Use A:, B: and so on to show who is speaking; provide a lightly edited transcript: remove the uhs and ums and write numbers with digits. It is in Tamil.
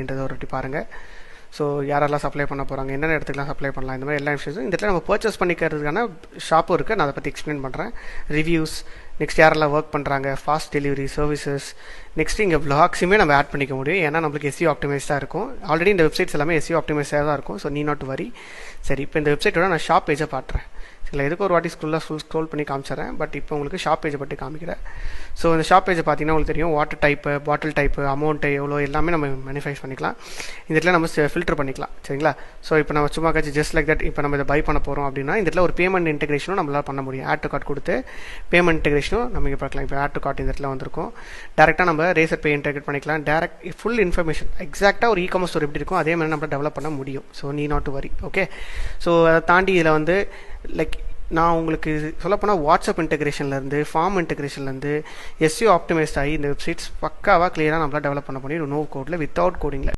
A: அப்படின்றத ஒரு வாட்டி பாருங்கள். ஸோ யாரெல்லாம் சப்ளை பண்ண போகிறாங்க, என்னென்ன இடத்துக்குலாம் சப்ளை பண்ணலாம், இந்த மாதிரி எல்லா விஷயமும் இந்த இடத்துல நம்ம பர்ச்சேஸ் பண்ணிக்கிறதுக்கான ஷாப்பும் இருக்குது. நான் அதை பற்றி எக்ஸ்பிளைன் பண்ணுறேன். ரிவ்யூஸ், நெக்ஸ்ட் யாரெல்லாம் ஒர்க் பண்ணுறாங்க, ஃபாஸ்ட் டெலிவரி சர்வீசஸ், நெக்ஸ்ட் இங்கே விளாக்ஸுமே நம்ம ஆட் பண்ணிக்க முடியும். ஏன்னா நம்மளுக்கு SEO ஆப்டிமைஸ்டாக இருக்கும். ஆல்ரெடி இந்த வெப்சைட்ஸ் எல்லாமே SEO ஆப்டிமைஸ்டாக தான் இருக்கும். So need not worry. சரி, இப்போ இந்த வெப்சைட்டோட நான் ஷாப் பேஜை பாட்டுறேன். இல்லை, எதுக்கு ஒரு வாட்டி ஃபுல் ஸ்க்ரோல் பண்ணி காமிச்சிடறேன். பட் இப்போ உங்களுக்கு ஷாப் பேஜை பற்றி காமிக்கிறேன். ஸோ இந்த ஷாப் பேஜை பார்த்தீங்கன்னா உங்களுக்கு தெரியும், வாட்டர் டைப்பு, பாட்டில் டைப்பு, அமௌண்ட்டு எவ்வளோ எல்லாமே நம்ம மேனிஃபைஸ் பண்ணிக்கலாம். இந்த இடத்துல நம்ம ஃபில்டர் பண்ணிக்கலாம். சரிங்களா? ஸோ இப்போ நம்ம சும்மா காய்ச்சி ஜஸ்ட் லைக் தட் இப்போ நம்ம இதை பை பண்ண போகிறோம் அப்படின்னா இந்த இடத்துல ஒரு பேமெண்ட் இன்டெகிரேஷனும் நம்மளால் பண்ண முடியும். ஆட் டு கார்ட் கொடுத்து பேமெண்ட் இன்டெகிரேஷனும் நம்ம இங்கே பார்க்கலாம். இப்போ ஆட் டு கார்ட் இந்த இடத்துல வந்திருக்கும். டேரெக்டாக நம்ம ரேசர் பே இன்டெகிரேட் பண்ணிக்கலாம். டேரக்ட் ஃபுல் இன்ஃபர்மேஷன் எக்ஸாக்டாக ஒரு இ-காமர்ஸ் ஸ்டோர் எப்படி இருக்கும் அதே மாதிரி நம்ம டெவலப் பண்ண முடியும். So need not to worry. Okay, so அதை தாண்டி இதில் வந்து லைக் நான் உங்களுக்கு சொல்லப்போனால் வாட்ஸ்அப் இன்டெகிரேஷன்லேருந்து, ஃபார்ம் இன்டெகிரேஷன்லேருந்து SEO ஆப்டிமைஸ்ட் ஆகி இந்த வெப்சைட்ஸ் பக்காவாக கிளியராக நம்மளால் டெவலப் பண்ண முடியும். நோ கோடில், வித்தவுட் கோடிங்கில்.